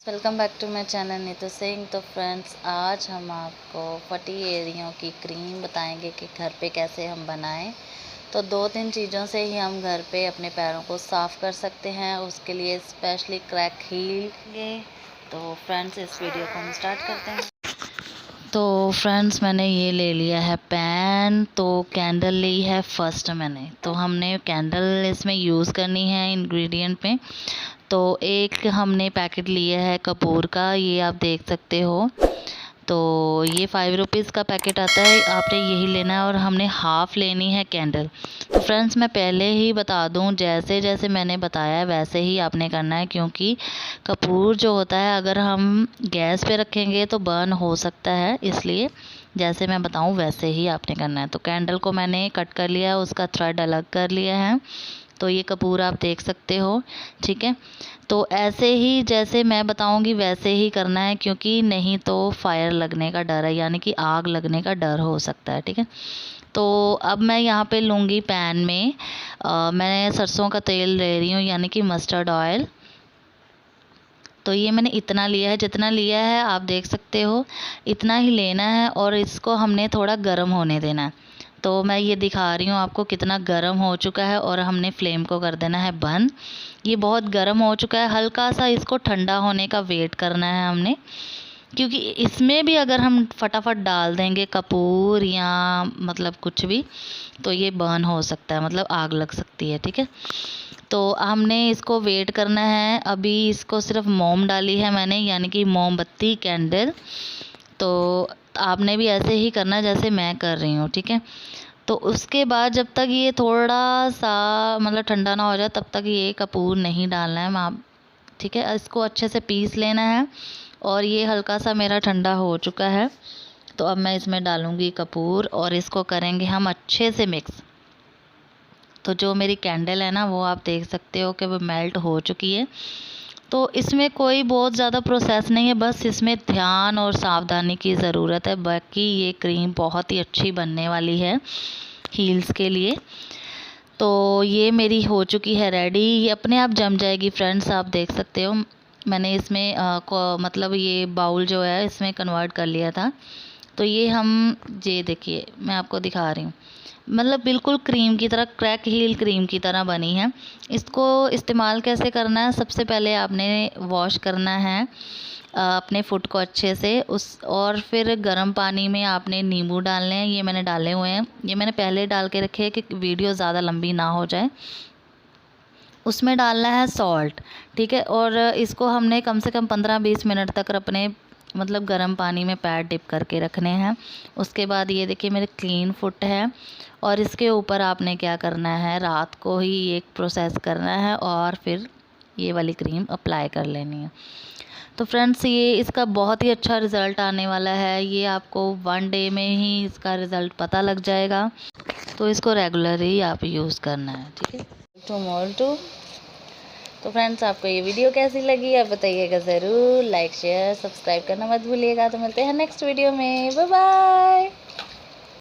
Welcome back to my channel Neetu Singh. तो friends, आज हम आपको फटी एरियों की क्रीम बताएंगे कि घर पे कैसे हम बनाएं। तो 2-3 चीज़ों से ही हम घर पे अपने पैरों को साफ़ कर सकते हैं। उसके लिए स्पेशली क्रैक हील ये। तो फ्रेंड्स, इस वीडियो को हम स्टार्ट करते हैं। तो फ्रेंड्स, मैंने ये ले लिया है पैन। तो कैंडल ली है फर्स्ट मैंने। तो हमने कैंडल इसमें यूज़ करनी है इंग्रेडिएंट में। तो एक हमने पैकेट लिया है कपूर का, ये आप देख सकते हो। तो ये 5 रुपीज़ का पैकेट आता है, आपने यही लेना है। और हमने हाफ़ लेनी है कैंडल। तो फ्रेंड्स, मैं पहले ही बता दूं, जैसे जैसे मैंने बताया वैसे ही आपने करना है, क्योंकि कपूर जो होता है अगर हम गैस पे रखेंगे तो बर्न हो सकता है, इसलिए जैसे मैं बताऊं वैसे ही आपने करना है। तो कैंडल को मैंने कट कर लिया है, उसका थ्रेड अलग कर लिया है। तो ये कपूर आप देख सकते हो, ठीक है। तो ऐसे ही जैसे मैं बताऊंगी वैसे ही करना है, क्योंकि नहीं तो फायर लगने का डर है, यानी कि आग लगने का डर हो सकता है, ठीक है। तो अब मैं यहाँ पे लूँगी पैन में मैं सरसों का तेल ले रही हूँ, यानी कि मस्टर्ड ऑयल। तो ये मैंने इतना लिया है, जितना लिया है आप देख सकते हो, इतना ही लेना है। और इसको हमने थोड़ा गर्म होने देना है। तो मैं ये दिखा रही हूँ आपको कितना गर्म हो चुका है, और हमने फ्लेम को कर देना है बंद। ये बहुत गर्म हो चुका है, हल्का सा इसको ठंडा होने का वेट करना है हमने, क्योंकि इसमें भी अगर हम फटाफट डाल देंगे कपूर या मतलब कुछ भी, तो ये बर्न हो सकता है, मतलब आग लग सकती है, ठीक है। तो हमने इसको वेट करना है। अभी इसको सिर्फ मोम डाली है मैंने, यानी कि मोमबत्ती कैंडल। तो आपने भी ऐसे ही करना जैसे मैं कर रही हूँ, ठीक है। तो उसके बाद जब तक ये थोड़ा सा मतलब ठंडा ना हो जाए तब तक ये कपूर नहीं डालना है आप, ठीक है। इसको अच्छे से पीस लेना है। और ये हल्का सा मेरा ठंडा हो चुका है। तो अब मैं इसमें डालूँगी कपूर और इसको करेंगे हम अच्छे से मिक्स। तो जो मेरी कैंडल है ना, वो आप देख सकते हो कि वो मेल्ट हो चुकी है। तो इसमें कोई बहुत ज़्यादा प्रोसेस नहीं है, बस इसमें ध्यान और सावधानी की ज़रूरत है। बाकी ये क्रीम बहुत ही अच्छी बनने वाली है हील्स के लिए। तो ये मेरी हो चुकी है रेडी, ये अपने आप जम जाएगी फ्रेंड्स, आप देख सकते हो। मैंने इसमें मतलब ये बाउल जो है इसमें कन्वर्ट कर लिया था। तो ये देखिए मैं आपको दिखा रही हूँ, मतलब बिल्कुल क्रीम की तरह, क्रैक हील क्रीम की तरह बनी है। इसको इस्तेमाल कैसे करना है, सबसे पहले आपने वॉश करना है अपने फुट को अच्छे से, और फिर गर्म पानी में आपने नींबू डालने हैं। ये मैंने डाले हुए हैं, ये मैंने पहले डाल के रखे हैं कि वीडियो ज़्यादा लंबी ना हो जाए। उसमें डालना है सॉल्ट, ठीक है। और इसको हमने कम से कम 15-20 मिनट तक अपने मतलब गर्म पानी में पैर डिप करके रखने हैं। उसके बाद ये देखिए मेरे क्लीन फुट है। और इसके ऊपर आपने क्या करना है, रात को ही एक प्रोसेस करना है और फिर ये वाली क्रीम अप्लाई कर लेनी है। तो फ्रेंड्स, ये इसका बहुत ही अच्छा रिज़ल्ट आने वाला है। ये आपको 1 डे में ही इसका रिज़ल्ट पता लग जाएगा। तो इसको रेगुलर ही आप यूज़ करना है, ठीक है। तो फ्रेंड्स, आपको ये वीडियो कैसी लगी आप बताइएगा ज़रूर। लाइक शेयर सब्सक्राइब करना मत भूलिएगा। तो मिलते हैं नेक्स्ट वीडियो में, बाय बाय।